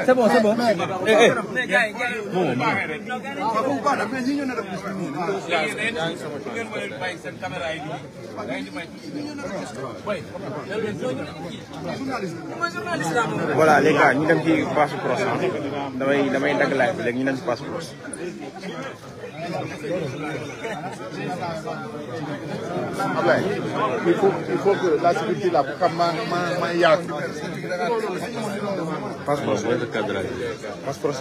C'est bon, c'est bon. Voilà les gars, ñu dem ci passe proche damay dagg live bi léegi ñu dem ci passe proche. Il faut que la sécurité là pour que ma yaatu. Passe proche le cadrage. Passe proche.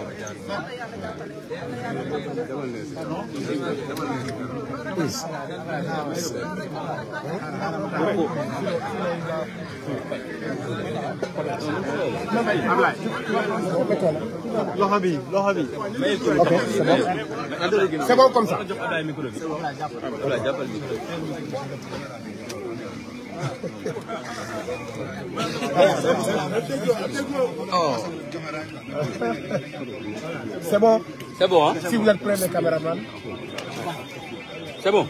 Ok, c'est bon. C'est bon comme ça. C'est bon. C'est bon, hein? Si vous êtes prêts, les caméramans. C'est bon.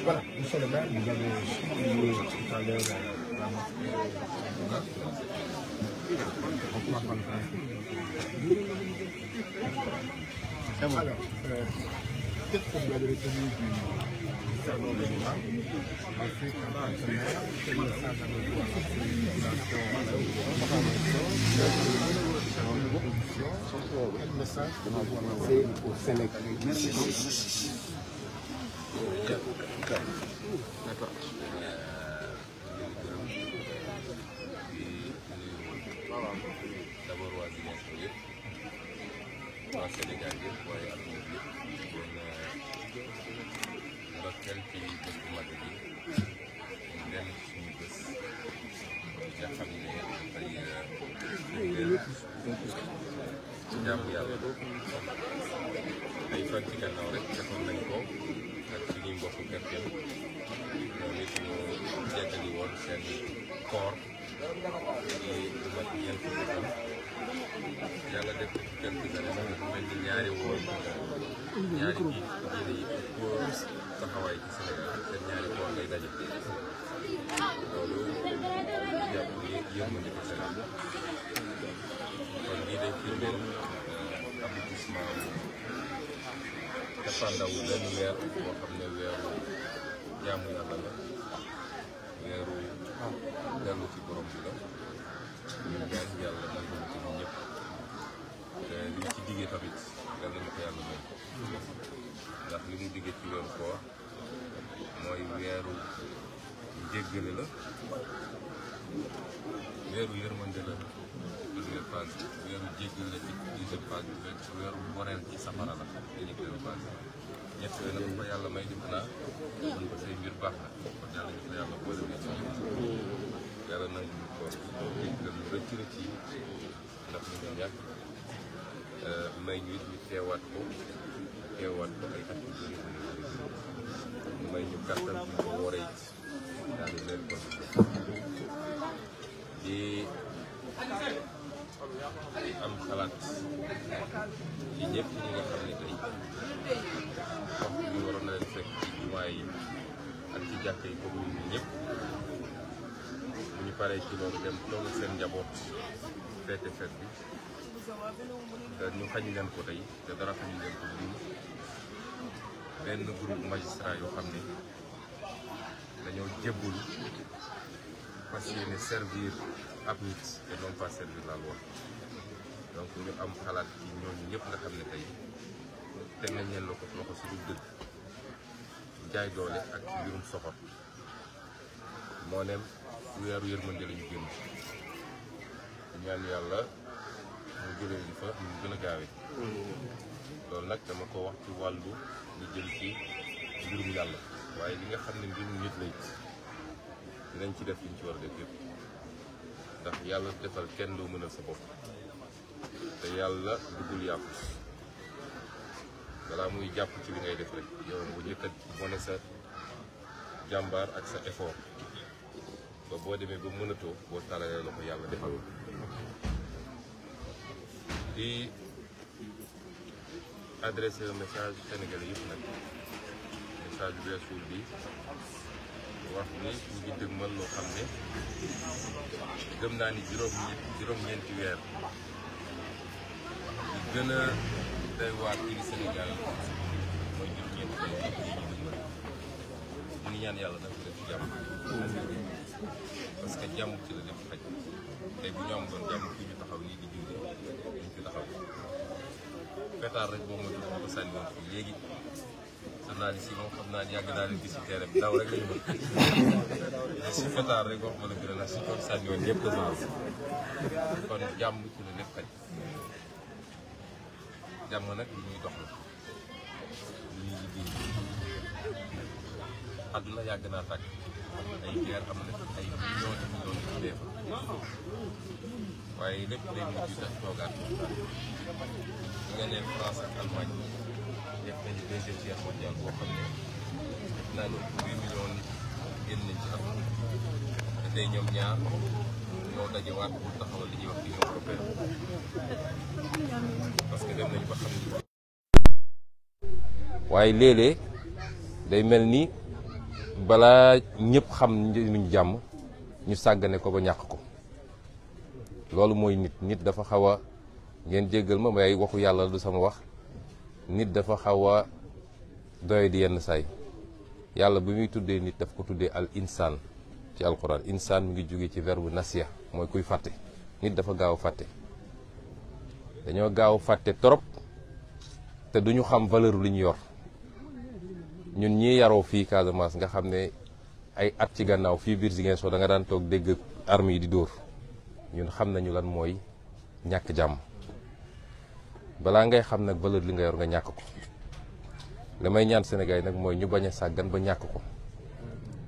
Voilà, monsieur le maire, vous avez souligné tout à l'heure alors, peut-être que vous avez retenu du salon de l'imam, en fait, un partenaire, quel message avez-vous à passer quel message avez-vous à lancer au Sénégalais? D'abord waa Ziguinchor yëpp waa Sénégal yëpp waaye àdduna bi yëpp ndokkeel ci bés bu mag bi ñu dellu ci suñu bés nga xam ne dafay jaamu yàlla ay fan ci gannaaw rek defoon nañ ko ak suñuy mbokku chrétien ñoom it ñu jéggali woon seen koor ci lu mat ñeenti fan yàlla def ci quelques années nag dafa mel ni ñaari woon ñaari diine yi pour taxawaay ci Sénégal seen ñaari koor ngay daje loolu jàpp ni yërmande ko Sénégal kon lii day firndeel aboutissement cappaandawu benn weer boo xam ne weeru jaamu yàlla la weeru dellu ci borom bi la ñu ñaan yàlla nangu ci ñun ñëpp te li ñu ci diggee tamit yàlla na ko yàlla may ndax li mu diggee ci weeru koor mooy weeru jéggale la weeru yërmande la première phase weeru jéggal la ci deuxième phase bi weeru boreel ci safara la ñetteelu phase ñett yooyu nag ko yàlla may di xanaa mën ko say mbir baax na kon yàlla ñu ko yàlla boole na ci ñëpp yàlla nangu ñu ko jéggal ñu rëcc rëcc yi ndax ñu ngi ñàkk may ñu it ñu teewaat ko ay at yu bëri may ñu kàttan ñu ko wooree it daal di leen ko di am xalaat ci ñëpp ñi nga xam ne tey waxtu bi waroon na leen fekk ci jumaa yi ak ci jàkka yi comme ñun ñëpp bu ñu paree ci loolu dem toog seen njaboot feete feet bi te ñu xañ leen ko tey te dara xañ leen ko lii benn groupe magistrat yoo xam ne dañoo jébbul fas yéene servir ab nit et non pas servir la loi donc ñu am xalaat ci ñooñu ñëpp nga xam ne tey teg nañ leen loxo su dul dëgg jaay doole ak ci mbirum soxor moo nem weeru yërmande la ñu génn ñaan yàlla mu jëlee ñu fa ñu gën a gaawee loolu nag dama ko wax ci wàllu lu jëm ci mbirum yàlla waaye li nga xam ne mbirum nit lay dinañ ci def liñ ci war a def yëpp ndax yàlla defal kenn doo mënal sa bopp te yàlla duggul yàpp balaa muy jàpp ci li ngay def rek yow bu njëkk a wane sa jàmbaar ak sa effort ba boo demee ba mënatoo boo talalee la ko yàlla defal di adresser un message sénégalais yëpp nag message bu weesul bi wax ne ñu ngi dëgmal loo xam ne gëm naa ni juróom-ñeenti weer li gën a doy waar ci Sénégal mooy juróom-ñeenti weer yi ñu dëgmal ñu ngi ñaan yàlla nag def jàmm parce que jàmm ci la def xaj tey bu ñu am doon jàmm fi ñu taxaw nii di julli ñu fi taxaw pétard rek boo ma dugg ko sànni woon fii léegi journaliste yi moom xam naa yàgg naa leen gis ci terrain bi daw rek lañu mën si pétard rek wax ma la gën a si ko sànni woon yëpp kon jàmm ci la lépp xaj jàmm nag li ñuy dox la li ñuy liggéey àdduna yàgg naa tàkk ay guerre am na ay millions de millions de dee fa waaye lépp day mujj sax toogaat nga ne France ak Allemagne def nañu deuxième guerre mondiale boo xam ne naa ne 8 millions nit génn nañ ci am te tey ñoom ñaar ñoo dajewaat pour taxawal li ñuy wax Union européenne parce que dem nañu ba xam ni. waaye léeg-léeg day mel ni balaa ñëpp xam njëriñu jàmm ñu sàggane ko ba ñàkk ko loolu mooy nit dafa xaw a ngeen jéggal ma may waxu yàlla du sama wax nit dafa xaw a doy di yenn saay yàlla bi muy tuddee nit daf ko tuddee al insaan ci alquran insaan mi ngi jóge ci verbe nasiya mooy kuy fàtte nit dafa gaaw a fàtte dañoo gaaw a fàtte trop te duñu xam valeur li ñu yor ñun ñii yaroo fii Casamance nga xam ne ay at ci gannaaw fii biir Ziguinchor da nga daan toog dégg armes yi di dóor ñun xam nañu lan mooy ñàkk jàmm balaa ngay xam nag valeur li nga yor nga ñàkk ko li may ñaan Sénégal yi nag mooy ñu bañ a sàggan ba ñàkk ko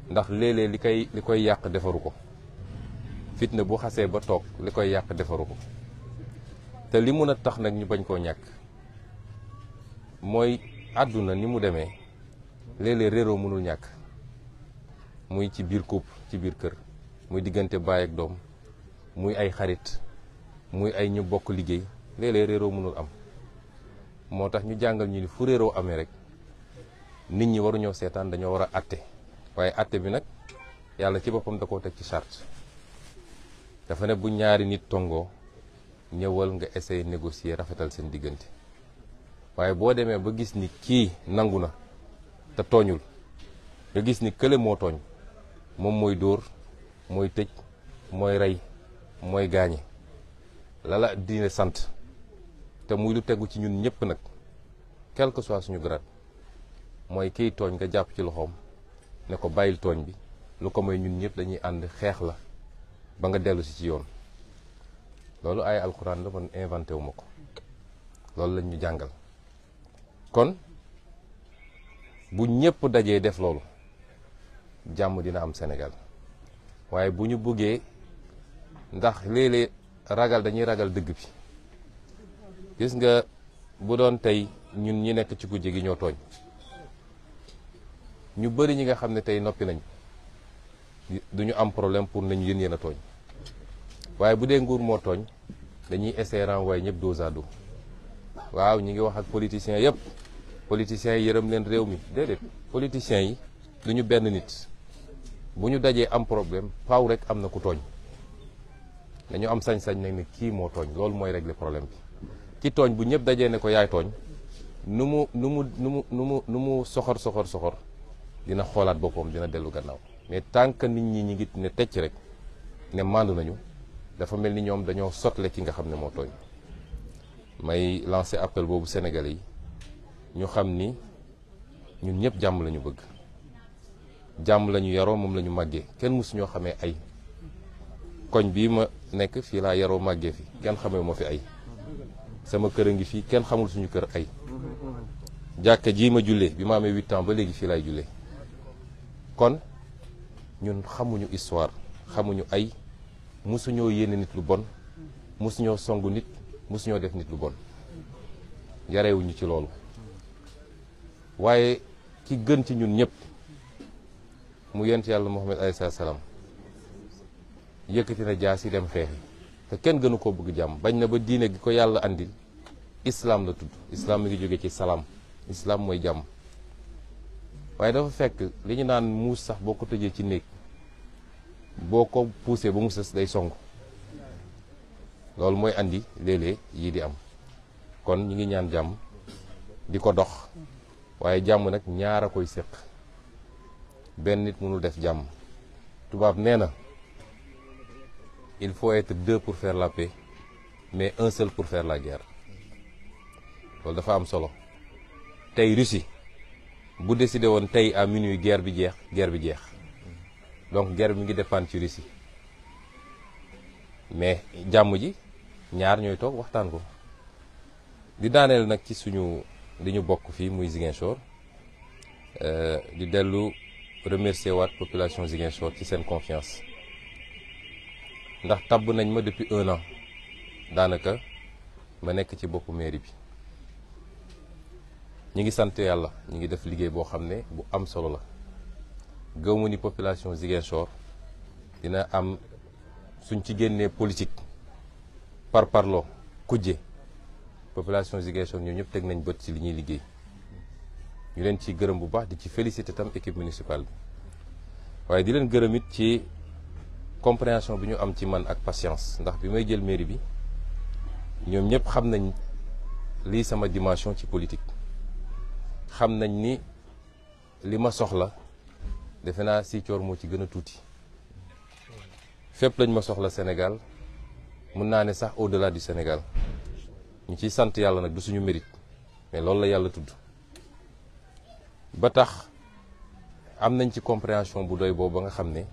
ndax léeg-léeg li koy yàq defaru ko fitna bu xasee ba toog li koy yàq defaru ko te li mun a tax nag ñu bañ koo ñàkk mooy àdduna ni mu demee léeg-léeg réeroo mënul ñàkk muy ci biir couple ci biir kër muy diggante baay ak doom muy ay xarit muy ay ñu bokk liggéey léeg-léeg réeroo mënul am moo tax ñu jàngal ñu ni fu réeroo amee rek nit ñi waruñoo seetaan dañoo war a atte waaye atte bi nag yàlla ci boppam da koo teg ci charte dafa ne bu ñaari nit tongoo ñëwal nga essayer négocier rafetal seen diggante waaye boo demee ba gis ni kii nangu na te tooñul nga gis ni kële moo tooñ moom mooy dóor mooy tëj mooy rey mooy gaañe lala diine sant te muy lu tegu ci ñun ñëpp nag quel que soit suñu grade mooy kiy tooñ nga jàpp ci loxoom ne ko bàyyil tooñ bi lu ko may ñun ñëpp dañuy ànd xeex la ba nga dellu si ci yoon loolu ay alxuraan la man inventé wu ma ko loolu lañ ñu jàngal kon bu ñëpp dajee def loolu jàmm dina am Sénégal waaye bu ñu bëggee ndax léeg-léeg ragal dañuy ragal dëgg bi gis nga bu doon tey ñun ñi nekk ci kujje gi ñoo tooñ ñu bëri ñi nga xam ne tey noppi nañ duñu am problème pour nañu yéen a tooñ waaye bu dee nguur moo tooñ dañuy essayer renvoyer ñëpp dos à dos waaw ñi ngi wax ak politiciens yëpp politiciens yi yërëm leen réew mi déedéet politiciens yi duñu benn nit bu ñu dajee am problème faaw rek am na ku tooñ dañu am sañ-sañ nag ne kii moo tooñ loolu mooy régler problème bi ki tooñ bu ñëpp dajee ne ko yaay tooñ nu mu soxor dina xoolaat boppam dina dellu gannaaw mais tant que nit ñi ngi ne tecc rek ne màndu nañu dafa mel ni ñoom dañoo sotle ki nga xam ne moo tooñ may lancer appel boobu Sénégalais yi ñu xam ni ñun ñëpp jàmm la ñu bëgg jàmm la ñu yaroo moom la ñu màggee kenn mësu ñoo xamee ay koñ bii ma nekk fii laa yaroo màggee fi kenn xamee moo fi ay sama kër a ngi fii kenn xamul suñu kër ay jàkka jii ma jullee bi ma amee 8 ans ba léegi fii laay jullee kon ñun xamuñu histoire xamuñu ay mësuñoo yéene nit lu bon mësuñoo songu nit mësuñoo def nit lu bon yarewuñu ci loolu waaye ki gën ci ñun ñëpp mu yent yàlla Muhammad alayhi salaam yëkkati na jaas yi dem xeexi te kenn gënu koo bëgg jàmm bañ na ba diine gi ko yàlla andil islam la tudd islam mi ngi jóge ci salaam islam mooy jàmm waaye dafa fekk li ñu naan muus sax boo ko tëjee ci néeg boo ko poussé ba mu sës day song loolu mooy andi léeg-léeg yii di am kon ñi ngi ñaan jàmm di ko dox waaye jàmm nag ñaar a koy séq benn nit mënul def jàmm tubaab nee na il faut être deux pour faire la paix mais un seul pour faire la guerre loolu dafa am solo tey Russie bu décidé woon tey à minuit guerre bi jeex donc guerre bi mi ngi dépendre ci Russie mais jàmm ji ñaar ñooy toog waxtaan ko di daaneel nag ci suñu li ñu bokk fii muy Ziguinchor di dellu remercier waat population Ziguinchor ci seen confiance ndax tabb nañ ma depuis 1 an daanaka ma nekk ci boppu mairie bi ñi ngi sant yàlla ñi ngi def liggéey boo xam ne bu am solo la gëw ma ni population Ziguinchor dina am suñ ci génnee politique par parloo kujje population Ziguinchor ñoom ñëpp teg nañ bët ci li ñuy liggéey ñu leen ci gërëm bu baax di ci féliciter tam équipe municipale bi waaye di leen gërëm it ci compréhension bi ñu am ci man ak patience ndax bi may jël mairie bi ñoom ñëpp xam nañ lii sama dimension ci politique xam nañ ni li ma soxla defe naa Ziguinchor moo ci gën a tuuti fépp lañ ma soxla Sénégal mun naa ne sax au-delà du Sénégal ñu ciy sant yàlla nag du suñu mérite mais loolu la yàlla tudd ba tax am nañ ci compréhension bu doy boobu ba nga xam ne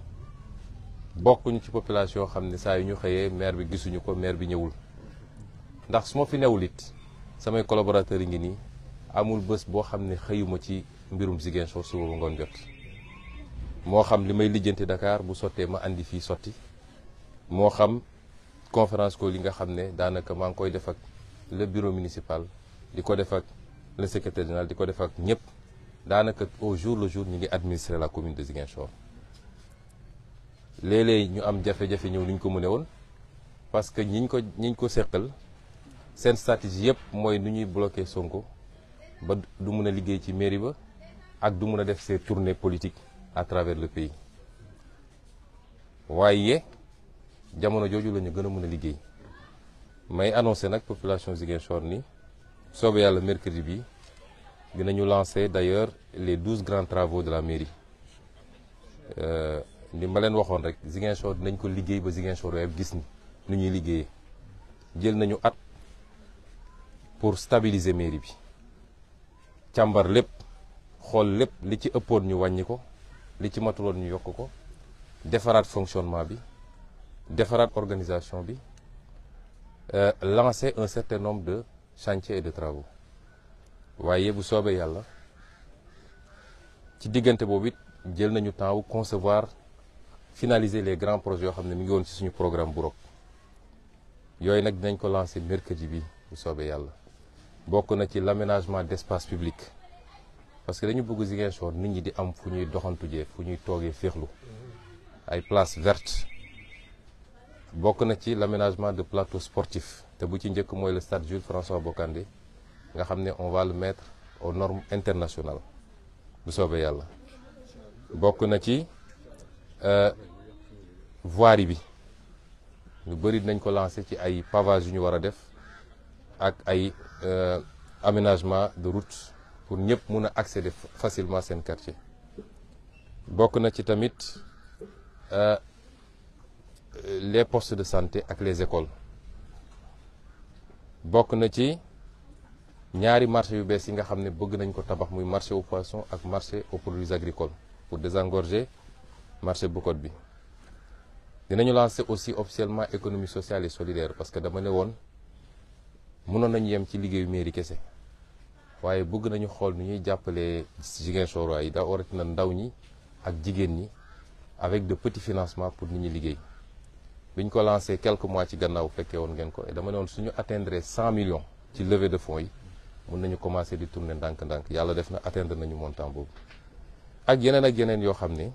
bokkuñu ci population xam ne saa yu ñu xëyee maire bi gisuñu ko maire bi ñëwul ndax su ma fi newul it samay collaborateurs yi ngi nii amul bés boo xam ne xëyuma ci mbirum Ziguinchor suba ba ngoon jot moo xam li may lijjanti Dakar bu sottee ma andi fii sotti moo xam conférence ko li nga xam ne daanaka maa ngi koy def ak le bureau municipal di ko def ak le secrétaire général di ko def ak ñëpp daanaka au jour le jour ñu ngi administrer la commune de Ziguinchor léeg-léeg ñu am jafe-jafe ñëw ni ñu ko mëne woon parce que ñiñ ko seqal seen stratégie yëpp mooy nu ñuy bloquer Sonko ba du mun a liggéey ci mairie ba ak du mun a def ses tournées politiques à travers le pays waaye jamono jooju la ñu gën a mën a liggéey may annoncé nag population Ziguinchor ni soobee yàlla mercredi bi dinañu lancer d'ailleurs les 12 grands travaux de la mairie li ma leen waxoon rek Ziguinchor dinañ ko liggéey ba Ziguinchor yëpp gis ni nu ñuy liggéeyee jël nañu at pour stabiliser mairie bi càmbar lépp xool lépp li ci ëppoon ñu wàññi ko li ci matuloon ñu yokk ko defaraat fonctionnement bi defaraat organisation bi lancer un certain nombre de chantiers et de travaux waaye bu soobee yàlla ci diggante boobu it jël nañu temps wu concevoir finaliser les grands projets yoo xam ne mi ngi woon ci suñu programme bu rok yooyu nag dinañ ko lancer mercredi bi bu soobee yàlla bokk na ci l'aménagement d'espace public parce que dañu bëgg Ziguinchor nit ñi di am fu ñuy doxantu jee fu ñuy toogee féexlu ay places vertes bokk na ci l'aménagement de plateaux sportifs te bu ci njëkk mooy le stade Jules François Bocandé nga xam ne on va le mettre aux normes internationales bu soobee yàlla bokk na ci voirie bi lu bëri dinañ ko lancer ci ay pavage yu ñu war a def ak ay aménagement de route pour ñëpp mun a accéder facilement seen quartier bokk na ci tamit les postes de santé ak les écoles bokk na ci ñaari marché yu bees yi nga xam ne bëgg nañ ko tabax muy marché aux poissons ak marché aux produits agricoles pour désengorger marché Boucotte bi dinañu lancer aussi officiellement économie sociale et solidaire parce que dama ne woon mënoon nañu yem ci liggéeyu mairie kese waaye bëgg nañu xool nu ñuy jàppalee Ziguinchor yi da waratina ndaw ñi ak jigéen ñi avec de petits financements pour nit ñi liggéey biñ ko lancé quelques mois ci gannaaw fekkee woon ngeen ko et dama ne woon suñu atteindre 100 millions ci levée de fonds yi mën nañu commencer di tourner ndànk-ndànk yàlla def na atteindre nañu montant boobu ak yeneen yoo xam ne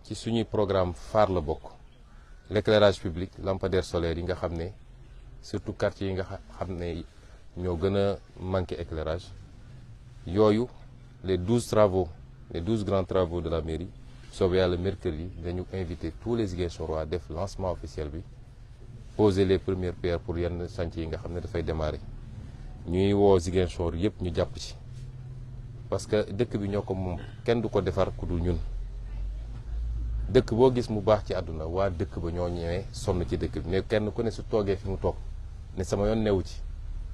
ci suñuy programme phare la bokk l'éclairage public lampadaire solaire yi nga xam ne surtout quartier yi nga xam ne ñoo gën a manqué éclairage yooyu les 12 travaux, les 12 grands travaux de la mairie, soobee le mercredi dañu invité tous les Ziguinchorois à def lancement officiel bi poser les premières pierres pour yenn chantier yi nga xam ne dafay démarrer ñuy woo Ziguinchor yëpp ñu jàpp ci parce que dëkk bi ñoo ko moom kenn du ko defar ku dul ñun dëkk boo gis mu baax ci àdduna waa dëkk ba ñoo ñëwee sonn ci dëkk bi mais kenn ku ne su toogee fi mu toog ne sama yoon newu ci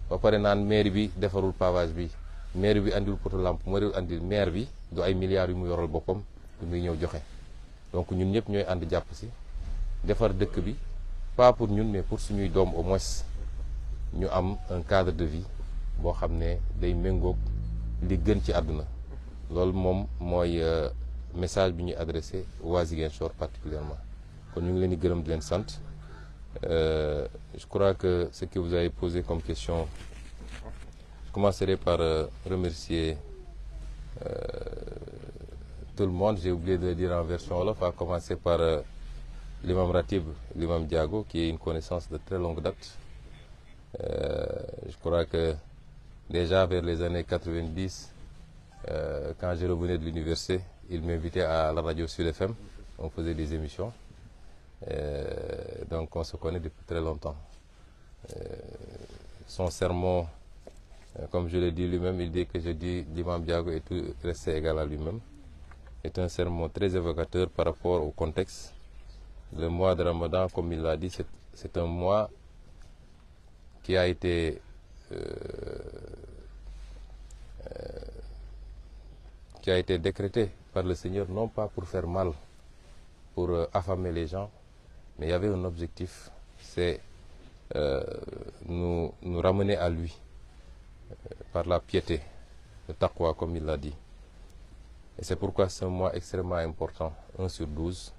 ba pare naan maire bi defarul pavage bi maire bi andil poto lampe maire andil maire bi du ay milliards yu mu yoral boppam yu muy ñëw joxe donc ñun ñëpp ñooy ànd jàpp si defar dëkk bi pas pour ñun mais pour suñuy doom au moins ñu am un cadre de vie boo xam ne day méngoog li gën ci àdduna loolu moom mooy message bi ñuy adressé waa Ziguinchor particulièrement kon ñu ngi leen di gërëm di leen sant je crois que ce que vous avez posé comme question je commencerai par remercier tout le monde. J'ai oublié de le dire en version wolof, à commencer par l'imam Ratib, l'imam Diago, qui est une connaissance de très longue date. Je crois que déjà vers les années 90, quand je revenais de l'université, il m'invitait à la radio Sud FM. On faisait des émissions. Donc on se connaît depuis très longtemps. Son sermon, comme je l'ai dit lui-même, il dit que je dis l'imam Diago est tout resté égal à lui-même. C'est un sermon très évocateur par rapport au contexte. Le mois de Ramadan, comme il l'a dit, c'est un mois qui a été décrété par le Seigneur, non pas pour faire mal, pour affamer les gens, mais il y avait un objectif, c'est nous ramener à lui par la piété, le taqwa, comme il l'a dit. Et c'est pourquoi c'est un mois extrêmement important, 1 sur 12,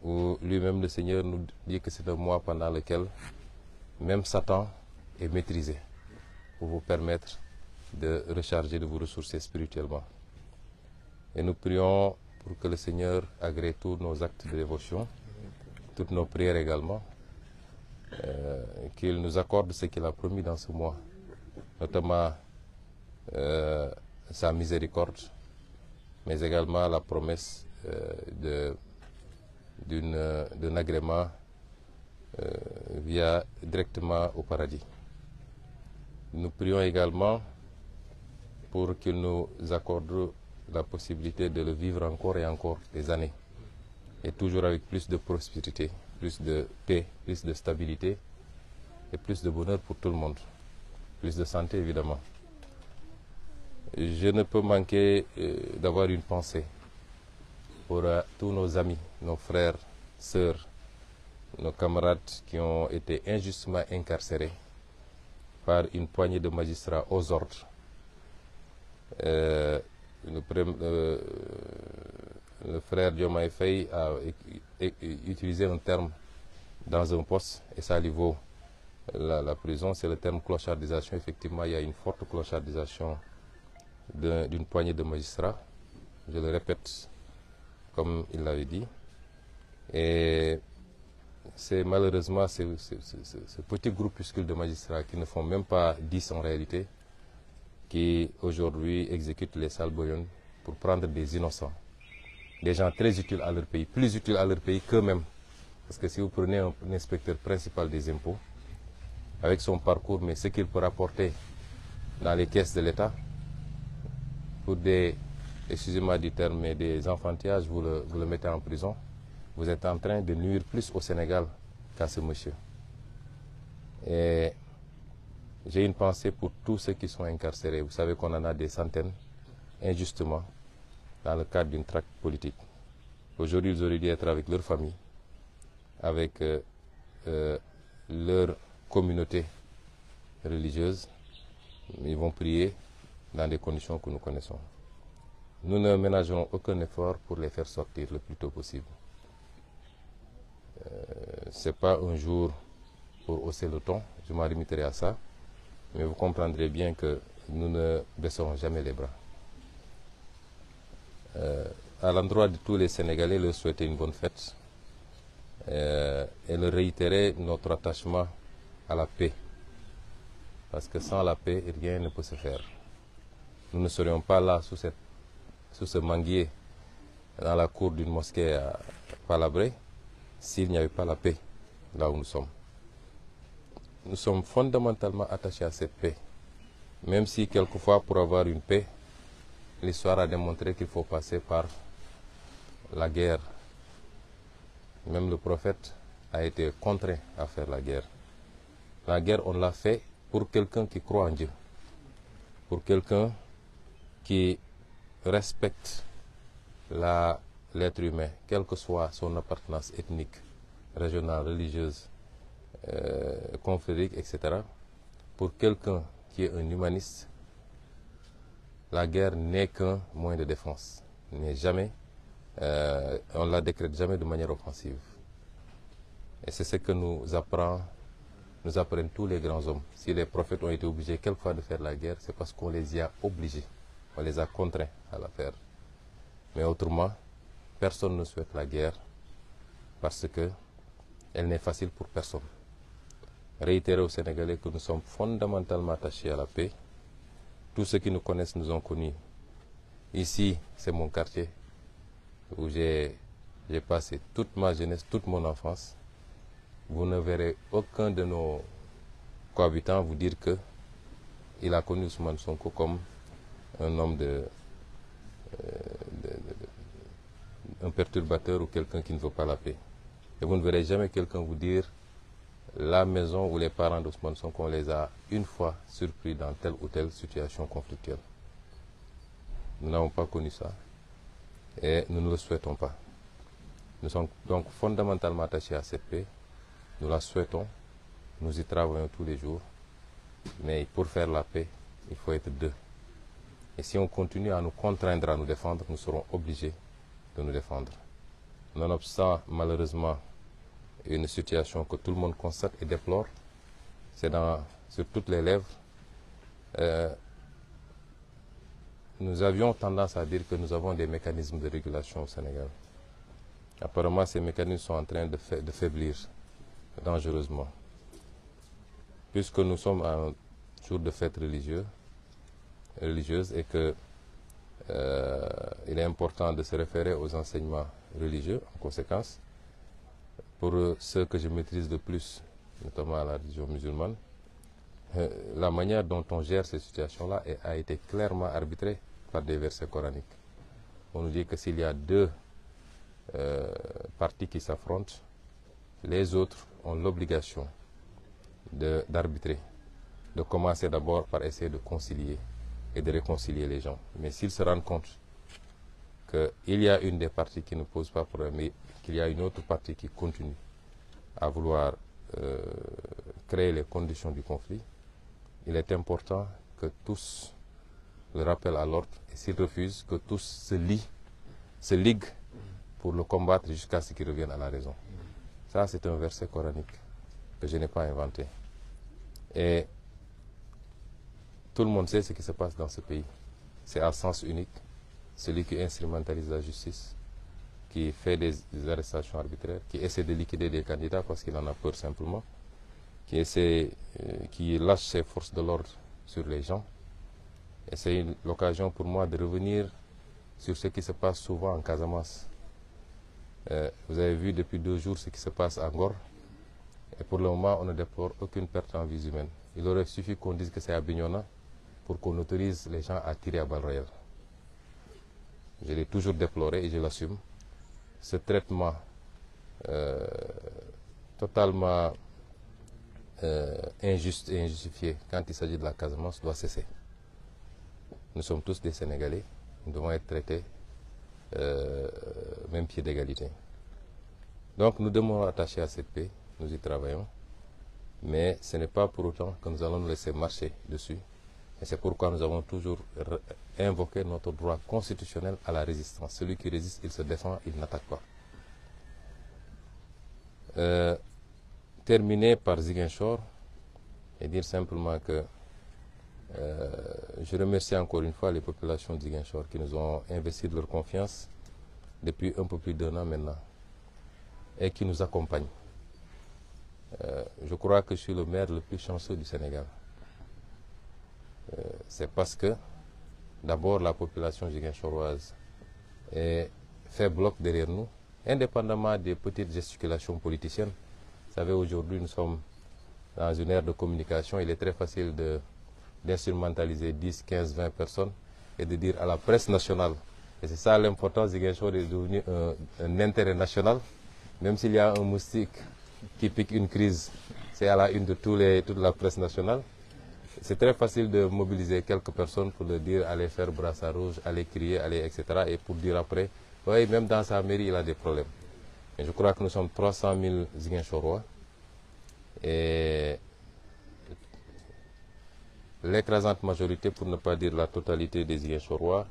où lui-même, le Seigneur, nous dit que c'est un mois pendant lequel même Satan est maîtrisé pour vous permettre de recharger, de vous ressourcer spirituellement. Et nous prions pour que le Seigneur agrée tous nos actes de dévotion, toutes nos prières également, qu'il nous accorde ce qu'il a promis dans ce mois, notamment sa miséricorde, mais également la promesse d'un agrément directement au paradis. Nous prions également pour qu'il nous accorde la possibilité de le vivre encore et encore des années, et toujours avec plus de prospérité, plus de paix, plus de stabilité et plus de bonheur pour tout le monde, plus de santé évidemment. Je ne peux manquer d'avoir une pensée pour tous nos amis, nos frères, sœurs, nos camarades qui ont été injustement incarcérés par une poignée de magistrats aux ordres. Le frère Diomaye Faye a utilisé un terme dans un poste, et ça lui vaut la prison, c'est le terme clochardisation. Effectivement, il y a une forte clochardisation d'une poignée de magistrats, je le répète comme il l'avait dit, et c'est malheureusement ce petit groupuscule de magistrats qui ne font même pas 10 en réalité, qui aujourd'hui exécutent les sales boyons pour prendre des innocents, des gens très utiles à leur pays, plus utiles à leur pays qu'eux-mêmes. Parce que si vous prenez un inspecteur principal des impôts, avec son parcours, mais ce qu'il peut rapporter dans les caisses de l'État, pour des, excusez-moi du terme, mais des enfantillages, vous le mettez en prison, vous êtes en train de nuire plus au Sénégal qu'à ce monsieur. Et j'ai une pensée pour tous ceux qui sont incarcérés. Vous savez qu'on en a des centaines, injustement, dans le cadre d'une traque politique. Aujourd'hui, ils auraient dû être avec leur famille, avec leur communauté religieuse. Ils vont prier dans des conditions que nous connaissons. Nous ne ménagerons aucun effort pour les faire sortir le plus tôt possible. Ce n'est pas un jour pour hausser le ton, je m'en limiterai à ça, mais vous comprendrez bien que nous ne baisserons jamais les bras. À l'endroit de tous les Sénégalais, leur souhaiter une bonne fête et leur réitérer notre attachement à la paix. Parce que sans la paix, rien ne peut se faire. nous ne serions pas là sous ce manguier dans la cour d'une mosquée à Palabré s'il n'y avait pas la paix là où nous sommes. Nous sommes fondamentalement attachés à cette paix, même si quelquefois pour avoir une paix, l'histoire a démontré qu'il faut passer par la guerre. Même le prophète a été contraint à faire la guerre. La guerre, on l'a fait pour quelqu'un qui croit en Dieu, pour quelqu'un qui respecte l'être humain, quelle que soit son appartenance ethnique, régionale, religieuse, confrérique, etc. Pour quelqu'un qui est un humaniste, la guerre n'est qu'un moyen de défense, n'est jamais, on ne la décrète jamais de manière offensive. Et c'est ce que nous apprennent tous les grands hommes. Si les prophètes ont été obligés quelquefois de faire la guerre, c'est parce qu'on les y a obligés, on les a contraints à la faire. Mais autrement, personne ne souhaite la guerre parce qu'elle n'est facile pour personne. Réitérer aux Sénégalais que nous sommes fondamentalement attachés à la paix. Tous ceux qui nous connaissent nous ont connus. Ici, c'est mon quartier où j'ai passé toute ma jeunesse, toute mon enfance. Vous ne verrez aucun de nos cohabitants vous dire qu'il a connu Ousmane Sonko comme un homme un perturbateur ou quelqu'un qui ne veut pas la paix. Et vous ne verrez jamais quelqu'un vous dire la maison où les parents d'Ousmane Sonko, on les a une fois surpris dans telle ou telle situation conflictuelle. Nous n'avons pas connu ça et nous ne le souhaitons pas. Nous sommes donc fondamentalement attachés à cette paix. Nous la souhaitons, nous y travaillons tous les jours, mais pour faire la paix, il faut être deux. Et si on continue à nous contraindre à nous défendre, nous serons obligés de nous défendre. Nonobstant, malheureusement, une situation que tout le monde constate et déplore, c'est sur toutes les lèvres. Nous avions tendance à dire que nous avons des mécanismes de régulation au Sénégal. Apparemment, ces mécanismes sont en train de faiblir dangereusement. Puisque nous sommes à un jour de fête religieuse et que il est important de se référer aux enseignements religieux en conséquence. Pour ceux que je maîtrise le plus, notamment à la religion musulmane, la manière dont on gère ces situations-là a été clairement arbitrée par des versets coraniques. On nous dit que s'il y a deux parties qui s'affrontent, les autres ont l'obligation d'arbitrer, de commencer d'abord par essayer de concilier et de réconcilier les gens. Mais s'ils se rendent compte qu'il y a une des parties qui ne pose pas problème, mais qu'il y a une autre partie qui continue à vouloir créer les conditions du conflit, il est important que tous le rappellent à l'ordre et s'ils refusent, que tous se liguent pour le combattre jusqu'à ce qu'ils reviennent à la raison. Ça, c'est un verset coranique que je n'ai pas inventé. Et tout le monde sait ce qui se passe dans ce pays. C'est à sens unique. Celui qui instrumentalise la justice, qui fait des arrestations arbitraires, qui essaie de liquider des candidats parce qu'il en a peur simplement, qui lâche ses forces de l'ordre sur les gens. Et c'est l'occasion pour moi de revenir sur ce qui se passe souvent en Casamance. Vous avez vu depuis 2 jours ce qui se passe à Ngor. Et pour le moment, on ne déplore aucune perte en vie humaine. Il aurait suffi qu'on dise que c'est à Bignona pour qu'on autorise les gens à tirer à balles réelles. Je l'ai toujours déploré et je l'assume. Ce traitement totalement injuste et injustifié quand il s'agit de la Casamance doit cesser. Nous sommes tous des Sénégalais, nous devons être traités même pied d'égalité. Donc nous demeurons attachés à cette paix, nous y travaillons, mais ce n'est pas pour autant que nous allons nous laisser marcher dessus. Et c'est pourquoi nous avons toujours invoqué notre droit constitutionnel à la résistance. Celui qui résiste, il se défend, il n'attaque pas. Terminer par Ziguinchor et dire simplement que je remercie encore une fois les populations de Ziguinchor qui nous ont investi de leur confiance depuis un peu plus d'1 an maintenant et qui nous accompagnent. Je crois que je suis le maire le plus chanceux du Sénégal. C'est parce que d'abord la population ziguinchoroise fait bloc derrière nous, indépendamment des petites gesticulations politiciennes. Vous savez, aujourd'hui, nous sommes dans une ère de communication. Il est très facile d'instrumentaliser 10, 15, 20 personnes et de dire à la presse nationale. Et c'est ça l'importance, Ziguinchor est devenu un intérêt national. Même s'il y a un moustique qui pique une crise, c'est à la une de toute la presse nationale. C'est très facile de mobiliser quelques personnes pour le dire, aller faire brassard rouge, aller crier, aller, etc. Et pour dire après, oui, même dans sa mairie, il a des problèmes. Et je crois que nous sommes 300 000 Ziguinchorois. Et l'écrasante majorité, pour ne pas dire la totalité des Ziguinchorois,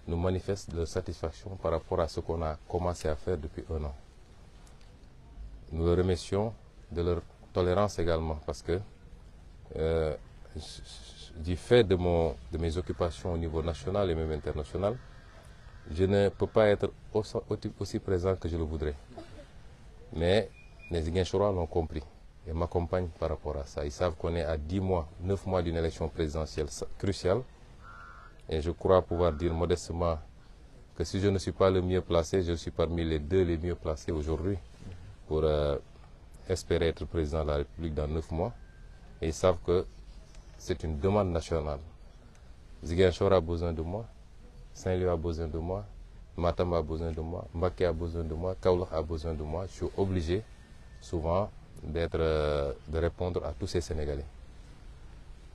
nous manifestent leur satisfaction par rapport à ce qu'on a commencé à faire depuis 1 an. Nous les remercions de leur tolérance également, parce que du fait de mes occupations au niveau national et même international, je ne peux pas être aussi présent que je le voudrais. Mais les Ziguinchorois l'ont compris et m'accompagnent par rapport à ça. Ils savent qu'on est à 10 mois, 9 mois d'une élection présidentielle cruciale. Et je crois pouvoir dire modestement que si je ne suis pas le mieux placé, je suis parmi les 2 les mieux placés aujourd'hui pour espérer être président de la République dans 9 mois. Et ils savent que c'est une demande nationale. Ziguinchor a besoin de moi, Saint-Louis a besoin de moi, Matam a besoin de moi, Mbacké a besoin de moi, Kaolack a besoin de moi. Je suis obligé souvent de répondre à tous ces Sénégalais.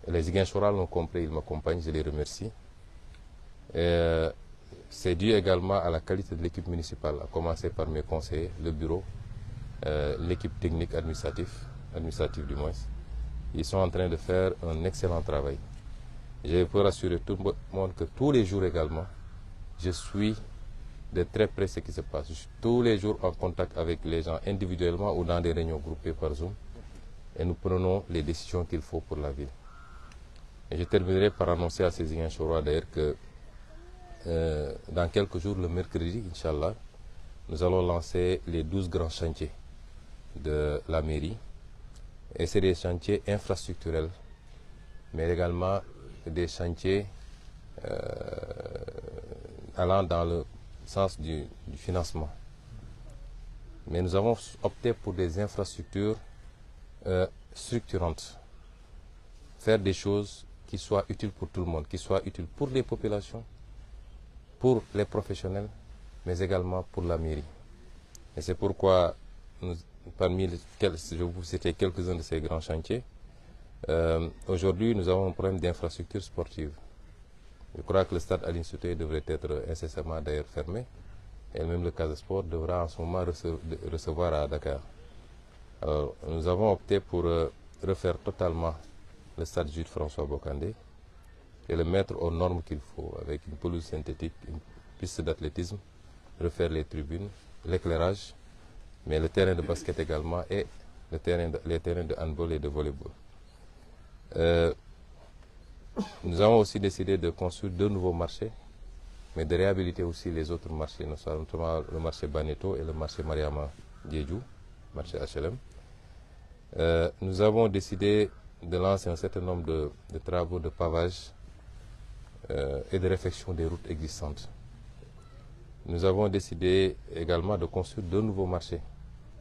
Et les Ziguinchorois l'ont compris, ils m'accompagnent, je les remercie. C'est dû également à la qualité de l'équipe municipale, à commencer par mes conseillers, le bureau, l'équipe technique administrative du moins. Ils sont en train de faire un excellent travail. Je peux rassurer tout le monde que tous les jours également, je suis de très près ce qui se passe. Je suis tous les jours en contact avec les gens individuellement ou dans des réunions groupées par Zoom. Et nous prenons les décisions qu'il faut pour la ville. Et je terminerai par annoncer à ces Ziguinchorois d'ailleurs que dans quelques jours, le mercredi, Inch'Allah, nous allons lancer les 12 grands chantiers de la mairie. Et c'est des chantiers infrastructurels, mais également des chantiers allant dans le sens du financement. Mais nous avons opté pour des infrastructures structurantes. Faire des choses qui soient utiles pour tout le monde, qui soient utiles pour les populations, pour les professionnels, mais également pour la mairie. Et c'est pourquoi, parmi je vais vous citer quelques-uns de ces grands chantiers, aujourd'hui nous avons un problème d'infrastructure sportive. Je crois que le stade Aline Sitoé devrait être incessamment d'ailleurs fermé, et même le Casa Sport devra en ce moment recevoir à Dakar. Alors, nous avons opté pour refaire totalement le stade Jules François Bocandé et le mettre aux normes qu'il faut, avec une pelouse synthétique, une piste d'athlétisme, refaire les tribunes, l'éclairage, mais le terrain de basket également et les terrains de handball et de volleyball. Nous avons aussi décidé de construire 2 nouveaux marchés, mais de réhabiliter aussi les autres marchés, notamment le marché Baneto et le marché Mariama Diédhiou, marché HLM. Nous avons décidé de lancer un certain nombre de travaux de pavage et de réfection des routes existantes. Nous avons décidé également de construire 2 nouveaux marchés.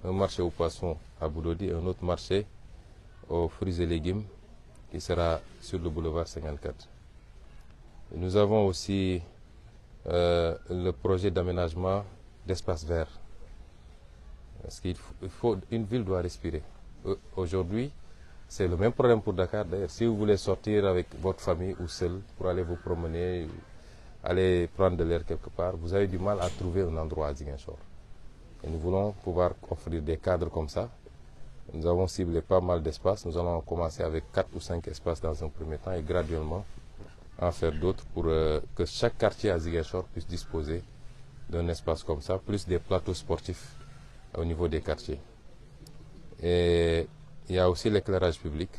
Un marché aux poissons à Boulodi et un autre marché aux fruits et légumes qui sera sur le boulevard 54. Et nous avons aussi le projet d'aménagement d'espaces verts. Parce une ville doit respirer. Aujourd'hui, c'est le même problème pour Dakar d'ailleurs. Si vous voulez sortir avec votre famille ou seul pour aller vous promener, aller prendre de l'air quelque part, vous avez du mal à trouver un endroit à Ziguinchor. Et nous voulons pouvoir offrir des cadres comme ça. Nous avons ciblé pas mal d'espaces. Nous allons commencer avec 4 ou 5 espaces dans un premier temps et graduellement en faire d'autres pour que chaque quartier à Ziguinchor puisse disposer d'un espace comme ça, plus des plateaux sportifs au niveau des quartiers. Et il y a aussi l'éclairage public.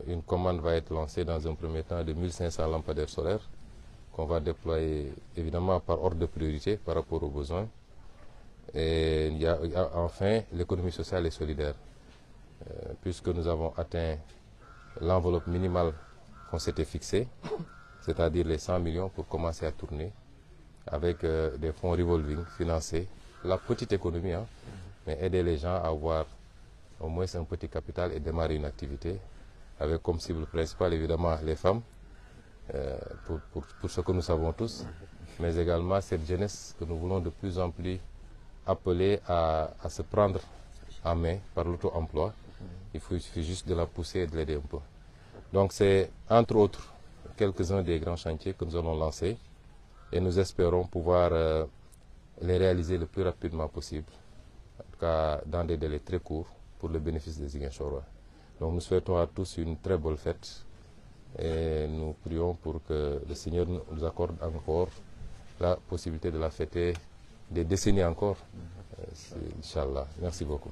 Une commande va être lancée dans un premier temps de 1500 lampadaires solaires qu'on va déployer évidemment par ordre de priorité par rapport aux besoins. Et il y a enfin l'économie sociale et solidaire. Puisque nous avons atteint l'enveloppe minimale qu'on s'était fixée, c'est-à-dire les 100 millions pour commencer à tourner avec des fonds revolving, financer la petite économie, hein, mais aider les gens à avoir au moins un petit capital et démarrer une activité avec comme cible principale évidemment les femmes, pour ce que nous savons tous, mais également cette jeunesse que nous voulons de plus en plus appeler à se prendre en main par l'auto-emploi. Il suffit juste de la pousser et de l'aider un peu. Donc c'est entre autres quelques-uns des grands chantiers que nous allons lancer et nous espérons pouvoir les réaliser le plus rapidement possible, en tout cas dans des délais très courts pour le bénéfice des Ziguinchorois. Donc nous souhaitons à tous une très bonne fête et nous prions pour que le Seigneur nous accorde encore la possibilité de la fêter des décennies encore. Inch'Allah. Merci beaucoup.